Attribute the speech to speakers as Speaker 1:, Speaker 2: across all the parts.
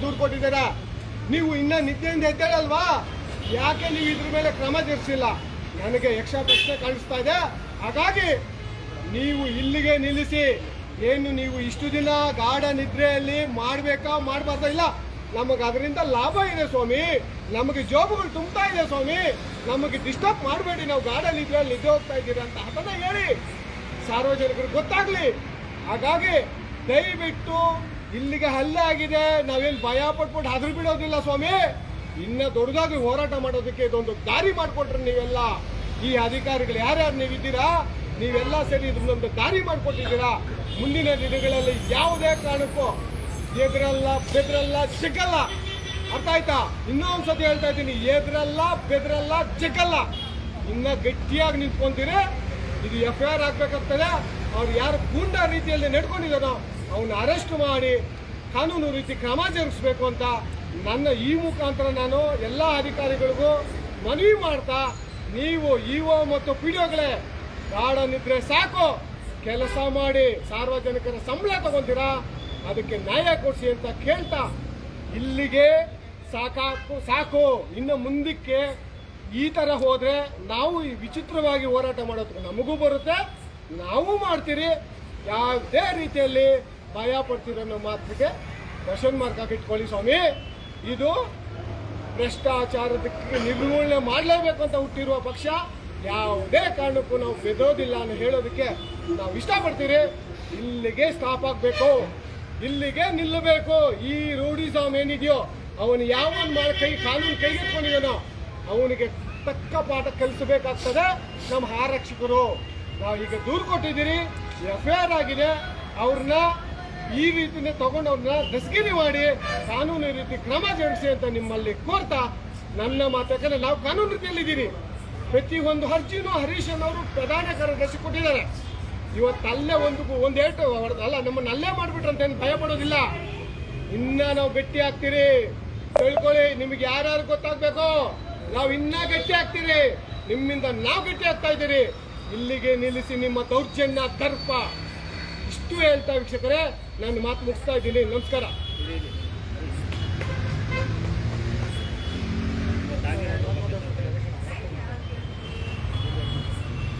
Speaker 1: ದೂರು ಕೊಟ್ಟಿದ್ದೀರಾ. ನೀವು ಇನ್ನ ನಿದ್ದೆಯಿಂದ ಎದ್ದೇಳಲ್ವಾ? ಯಾಕೆ ನೀವು ಇದ್ರ ಮೇಲೆ ಕ್ರಮ ಜರುಗಿಸಿಲ್ಲ? ನನಗೆ ಯಕ್ಷ ಪ್ರಶ್ನೆ ಕಾಣಿಸ್ತಾ ಇದೆ. ಹಾಗಾಗಿ ನೀವು ಇಲ್ಲಿಗೆ ನಿಲ್ಲಿಸಿ. ಏನು ನೀವು ಇಷ್ಟು ದಿನ ಗಾಢ ನಿದ್ರೆಯಲ್ಲಿ ಮಾಡಬೇಕಾ ಮಾಡಬಾರ್ದ? ಇಲ್ಲ, ನಮಗೆ ಅದರಿಂದ ಲಾಭ ಇದೆ ಸ್ವಾಮಿ, ನಮಗೆ ಜಾಬ್ಗಳು ತುಂಬ್ತಾ ಇದೆ ಸ್ವಾಮಿ, ನಮಗೆ ಡಿಸ್ಟರ್ಬ್ ಮಾಡಬೇಡಿ, ನಾವು ಗಾಢ ನಿದ್ರೆಯಲ್ಲಿ ನಿದ್ದೆ ಹೋಗ್ತಾ ಇದ್ದೀರಾ ಅಂತ ಅದನ್ನ ಹೇಳಿ ಸಾರ್ವಜನಿಕರಿಗೆ ಗೊತ್ತಾಗ್ಲಿ. ಹಾಗಾಗಿ ದಯವಿಟ್ಟು ಇಲ್ಲಿಗೆ ಹಲ್ಲೆ ಆಗಿದೆ, ನಾವೇನು ಭಯ ಪಟ್ಬಿಟ್ಟು ಹೆದರಿ ಬಿಡೋದಿಲ್ಲ ಸ್ವಾಮಿ. ಇನ್ನ ದೊಡ್ಡದಾಗಿ ಹೋರಾಟ ಮಾಡೋದಕ್ಕೆ ಇದೊಂದು ದಾರಿ ಮಾಡಿಕೊಟ್ರೆ ನೀವೆಲ್ಲ, ಈ ಅಧಿಕಾರಿಗಳು ಯಾರ್ಯಾರು ನೀವಿದ್ದೀರಾ ನೀವೆಲ್ಲ ಸೇರಿ ಇದನ್ನೊಂದು ದಾರಿ ಮಾಡಿಕೊಟ್ಟಿದ್ದೀರಾ. ಮುಂದಿನ ದಿನಗಳಲ್ಲಿ ಯಾವುದೇ ಕಾರಣಕ್ಕೂ ಎದುರಲ್ಲ ಬೆದ್ರಲ್ಲ ಸಿಗಲ್ಲ. ಅರ್ಥ ಆಯ್ತಾ? ಇನ್ನೊಂದ್ಸತಿ ಹೇಳ್ತಾ ಇದ್ದೀನಿ, ಎದುರಲ್ಲ ಬೆದ್ರಲ್ಲ ಸಿಗಲ್ಲ. ಇನ್ನ ಗಟ್ಟಿಯಾಗಿ ನಿಂತ್ಕೊಂತೀರಿ. ಇದು FIR ಆಗ್ಬೇಕಾಗ್ತದೆ. ಅವ್ರು ಯಾರು ಗೂಂಡಾ ರೀತಿಯಲ್ಲಿ ನಡ್ಕೊಂಡಿದ್ದಾನೋ ಅವನ್ನ ಅರೆಸ್ಟ್ ಮಾಡಿ ಕಾನೂನು ರೀತಿ ಕ್ರಮ ಜರುಗಿಸ್ಬೇಕು ಅಂತ ನನ್ನ ಈ ಮುಖಾಂತರ ನಾನು ಎಲ್ಲ ಅಧಿಕಾರಿಗಳಿಗೂ ಮನವಿ ಮಾಡ್ತಾ, ನೀವು EO ಮತ್ತು PDOಗಳೇ ಗಾಢ ನಿದ್ರೆ ಸಾಕು, ಕೆಲಸ ಮಾಡಿ ಸಾರ್ವಜನಿಕರ ಸಂಬಳ ತಗೊಂತೀರಾ, ಅದಕ್ಕೆ ನ್ಯಾಯ ಕೊಡಿಸಿ ಅಂತ ಕೇಳ್ತಾ ಇಲ್ಲಿಗೆ ಸಾಕು. ಇನ್ನು ಮುಂದಕ್ಕೆ ಈ ಥರ ಹೋದರೆ ನಾವು ವಿಚಿತ್ರವಾಗಿ ಹೋರಾಟ ಮಾಡೋದಕ್ಕೆ ನಮಗೂ ಬರುತ್ತೆ, ನಾವು ಮಾಡ್ತೀರಿ. ಯಾವುದೇ ರೀತಿಯಲ್ಲಿ ಭಯ ಪಡ್ತೀರ ಅನ್ನೋ ಮಾತಿಗೆ ಕ್ವಶನ್ ಮಾರ್ಕ್ ಹಾಕಿಟ್ಕೊಳ್ಳಿ ಸ್ವಾಮಿ. ಇದು ಭ್ರಷ್ಟಾಚಾರದಕ್ಕೆ ನಿರ್ಮೂಲನೆ ಮಾಡಲೇಬೇಕು ಅಂತ ಹುಟ್ಟಿರುವ ಪಕ್ಷ. ಯಾವುದೇ ಕಾರಣಕ್ಕೂ ನಾವು ಬೆದೋದಿಲ್ಲ ಅನ್ನೋ ಹೇಳೋದಕ್ಕೆ ನಾವು ಇಷ್ಟಪಡ್ತೀರಿ. ಇಲ್ಲಿಗೆ ಸ್ಟಾಪ್ ಆಗಬೇಕು, ಇಲ್ಲಿಗೆ ನಿಲ್ಲಬೇಕು. ಈ ರೂಢಿಸಮ್ ಏನಿದೆಯೋ ಅವನು ಯಾವನ್ ಕಾನೂನು ಕೈಗೆತ್ಕೊಂಡಿದ್ದಾನೋ ಅವನಿಗೆ ತಕ್ಕ ಪಾಠ ಕಲಿಸಬೇಕಾಗ್ತದೆ ನಮ್ಮ ಆರಕ್ಷಕರು. ನಾವು ಈಗ ದೂರು ಕೊಟ್ಟಿದ್ದೀರಿ, FIR ಆಗಿದೆ. ಅವ್ರನ್ನ ಈ ರೀತಿನೇ ತಗೊಂಡು ಅವ್ರನ್ನ ದಸ್ಗಿರಿ ಮಾಡಿ ಕಾನೂನು ರೀತಿ ಕ್ರಮ ಜರುಗಿಸಿ ಅಂತ ನಿಮ್ಮಲ್ಲಿ ಕೋರ್ತಾ ನನ್ನ ಮಾತು. ಯಾಕಂದ್ರೆ ನಾವು ಕಾನೂನು ರೀತಿಯಲ್ಲಿದ್ದೀರಿ. ಪ್ರತಿಯೊಂದು ಅರ್ಜಿನೂ ಹರೀಶ್ ಅವರು ಪ್ರಧಾನ ಕಾರ್ಯದರ್ಶಿ ಕೊಟ್ಟಿದ್ದಾರೆ. ಇವತ್ತಲ್ಲೇ ಒಂದು ಏಟು ಅಲ್ಲ, ನಮ್ಮನ್ನ ಅಲ್ಲೇ ಮಾಡ್ಬಿಟ್ರಂತ ಏನು ಭಯ ಪಡೋದಿಲ್ಲ. ಇನ್ನ ನಾವು ಗಟ್ಟಿ ಆಗ್ತೀರಿ, ತಿಳ್ಕೊಳ್ಳಿ. ನಿಮಗೆ ಯಾರ್ಯಾರು ಗೊತ್ತಾಗ್ಬೇಕು, ನಾವು ಇನ್ನ ಗಟ್ಟಿ ಆಗ್ತೀರಿ. ನಿಮ್ಮಿಂದ ನಾವು ಗಟ್ಟಿ ಆಗ್ತಾ ಇದ್ದೀರಿ. ಇಲ್ಲಿಗೆ ನಿಲ್ಲಿಸಿ ನಿಮ್ಮ ದೌರ್ಜನ್ಯ ದರ್ಪ. ಇಷ್ಟು ಹೇಳ್ತಾ ವೀಕ್ಷಕರೇ ನಾನು ಮಾತು ಮುಗಿಸ್ತಾ ಇದ್ದೀನಿ. ನಮಸ್ಕಾರ.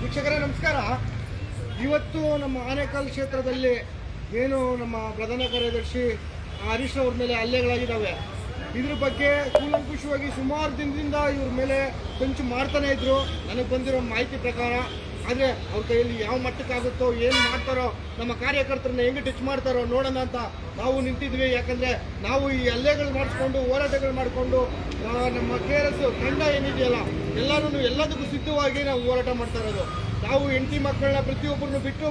Speaker 1: ವೀಕ್ಷಕರೇ ನಮಸ್ಕಾರ. ಇವತ್ತು ನಮ್ಮ ಆನೇಕಲ್ ಕ್ಷೇತ್ರದಲ್ಲಿ ಏನು ನಮ್ಮ ಪ್ರಧಾನ ಕಾರ್ಯದರ್ಶಿ ಹರೀಶ್ ಅವ್ರ ಮೇಲೆ ಹಲ್ಲೆಗಳಾಗಿದ್ದಾವೆ, ಇದ್ರ ಬಗ್ಗೆ ಕೂಲಂಕುಷವಾಗಿ ಸುಮಾರು ದಿನದಿಂದ ಇವ್ರ ಮೇಲೆ ಸಂಚು ಮಾಡ್ತಾನೆ ಇದ್ರು. ನನಗೆ ಬಂದಿರೋ ಮಾಹಿತಿ ಪ್ರಕಾರ. ಆದರೆ ಅವ್ರ ಕೈಯಲ್ಲಿ ಯಾವ ಮಟ್ಟಕ್ಕಾಗುತ್ತೋ, ಏನು ಮಾಡ್ತಾರೋ, ನಮ್ಮ ಕಾರ್ಯಕರ್ತರನ್ನ ಹೆಂಗೆ ಟಚ್ ಮಾಡ್ತಾರೋ ನೋಡೋಣ ಅಂತ ನಾವು ನಿಂತಿದ್ವಿ. ಯಾಕಂದರೆ ನಾವು ಈ ಹಲ್ಲೆಗಳು ಮಾಡಿಸ್ಕೊಂಡು ಹೋರಾಟಗಳು ಮಾಡಿಕೊಂಡು ನಮ್ಮ KRS ತಂಡ ಏನಿದೆಯಲ್ಲ ಎಲ್ಲದಕ್ಕೂ ಸಿದ್ಧವಾಗಿ ನಾವು ಹೋರಾಟ ಮಾಡ್ತಾ ಇರೋದು. ನಾವು ಹೆಂಡತಿ ಮಕ್ಕಳನ್ನ ಪ್ರತಿಯೊಬ್ಬರನ್ನು ಬಿಟ್ಟು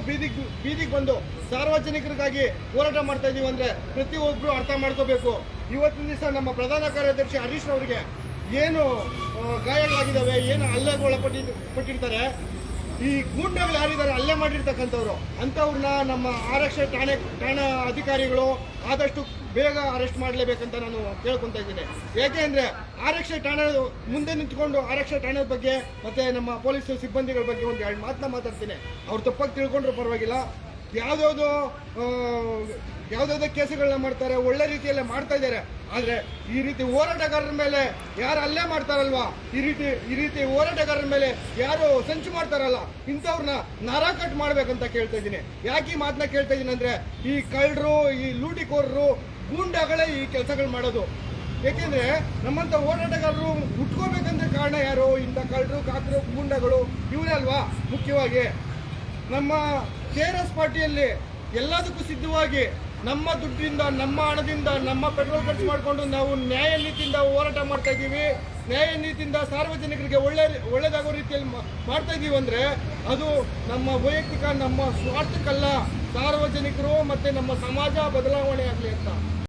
Speaker 1: ಬೀದಿಗೆ ಬಂದು ಸಾರ್ವಜನಿಕರಿಗಾಗಿ ಹೋರಾಟ ಮಾಡ್ತಾ ಇದೀವಿ ಅಂದರೆ ಪ್ರತಿಯೊಬ್ಬರು ಅರ್ಥ ಮಾಡ್ಕೋಬೇಕು. ಇವತ್ತಿನ ದಿವಸ ನಮ್ಮ ಪ್ರಧಾನ ಕಾರ್ಯದರ್ಶಿ ಹರೀಶ್ ಅವರಿಗೆ ಏನು ಗಾಯಗಳಾಗಿದ್ದಾವೆ, ಏನು ಹಲ್ಲೆಗೊಳಪಟ್ಟಿರ್ತಾರೆ, ಈ ಗೂಂಡಾಗಳು ಯಾರಿದ್ದಾರೆ ಹಲ್ಲೆ ಮಾಡಿರ್ತಕ್ಕಂಥವ್ರು ಅಂಥವ್ರನ್ನ ನಮ್ಮ ಆರಕ್ಷೆ ಠಾಣಾ ಅಧಿಕಾರಿಗಳು ಆದಷ್ಟು ಬೇಗ ಅರೆಸ್ಟ್ ಮಾಡಲೇಬೇಕಂತ ನಾನು ಕೇಳ್ಕೊತಾ ಇದ್ದೀನಿ. ಯಾಕೆ ಅಂದರೆ ಆರಕ್ಷೆ ಠಾಣೆ ಮುಂದೆ ನಿಂತ್ಕೊಂಡು ಆರಕ್ಷೆ ಠಾಣೆ ಬಗ್ಗೆ ಮತ್ತು ನಮ್ಮ ಪೊಲೀಸ್ ಸಿಬ್ಬಂದಿಗಳ ಬಗ್ಗೆ ಒಂದು 2 ಮಾತನ್ನ ಮಾತಾಡ್ತೀನಿ. ಅವ್ರು ತಪ್ಪಾಗಿ ತಿಳ್ಕೊಂಡ್ರೂ ಪರವಾಗಿಲ್ಲ. ಯಾವುದಾವುದೋ ಕೇಸುಗಳನ್ನ ಮಾಡ್ತಾರೆ, ಒಳ್ಳೆ ರೀತಿಯಲ್ಲೇ ಮಾಡ್ತಾ ಇದ್ದಾರೆ. ಆದರೆ ಈ ರೀತಿ ಹೋರಾಟಗಾರರ ಮೇಲೆ ಯಾರು ಹಲ್ಲೆ ಮಾಡ್ತಾರಲ್ವಾ, ಈ ರೀತಿ ಹೋರಾಟಗಾರರ ಮೇಲೆ ಯಾರು ಸಂಚು ಮಾಡ್ತಾರಲ್ಲ, ಇಂಥವ್ರನ್ನ ನರ ಕಟ್ ಮಾಡ್ಬೇಕಂತ ಕೇಳ್ತಾ ಇದ್ದೀನಿ. ಯಾಕೆ ಈ ಮಾತನ್ನ ಕೇಳ್ತಾ ಇದ್ದೀನಿ ಅಂದರೆ ಈ ಕಳ್ಳರು, ಈ ಲೂಟಿಕೋರರು, ಗೂಂಡಾಗಳೇ ಈ ಕೆಲಸಗಳು ಮಾಡೋದು. ಏಕೆಂದರೆ ನಮ್ಮಂಥ ಹೋರಾಟಗಾರರು ಹುಟ್ಕೋಬೇಕಂದ್ರೆ ಕಾರಣ ಯಾರು? ಇಂಥ ಕಳ್ಳರು, ಕಾಕರು, ಗೂಂಡಾಗಳು ಇವರೇ ಅಲ್ವಾ. ಮುಖ್ಯವಾಗಿ ನಮ್ಮ KRS ಪಾರ್ಟಿಯಲ್ಲಿ ಎಲ್ಲದಕ್ಕೂ ಸಿದ್ಧವಾಗಿ ನಮ್ಮ ದುಡ್ಡಿಂದ, ನಮ್ಮ ಹಣದಿಂದ, ನಮ್ಮ ಪೆಟ್ರೋಲ್ ಖರ್ಚು ಮಾಡಿಕೊಂಡು ನಾವು ನ್ಯಾಯ ನೀತಿಯಿಂದ ಹೋರಾಟ ಮಾಡ್ತಾ ಇದ್ದೀವಿ. ನ್ಯಾಯ ನೀತಿಯಿಂದ ಸಾರ್ವಜನಿಕರಿಗೆ ಒಳ್ಳೆಯದಾಗೋ ರೀತಿಯಲ್ಲಿ ಮಾಡ್ತಾ ಇದ್ದೀವಿ ಅಂದರೆ ಅದು ನಮ್ಮ ವೈಯಕ್ತಿಕ, ನಮ್ಮ ಸ್ವಾರ್ಥಕ್ಕಲ್ಲ, ಸಾರ್ವಜನಿಕರು ಮತ್ತು ನಮ್ಮ ಸಮಾಜ ಬದಲಾವಣೆ ಆಗಲಿ ಅಂತ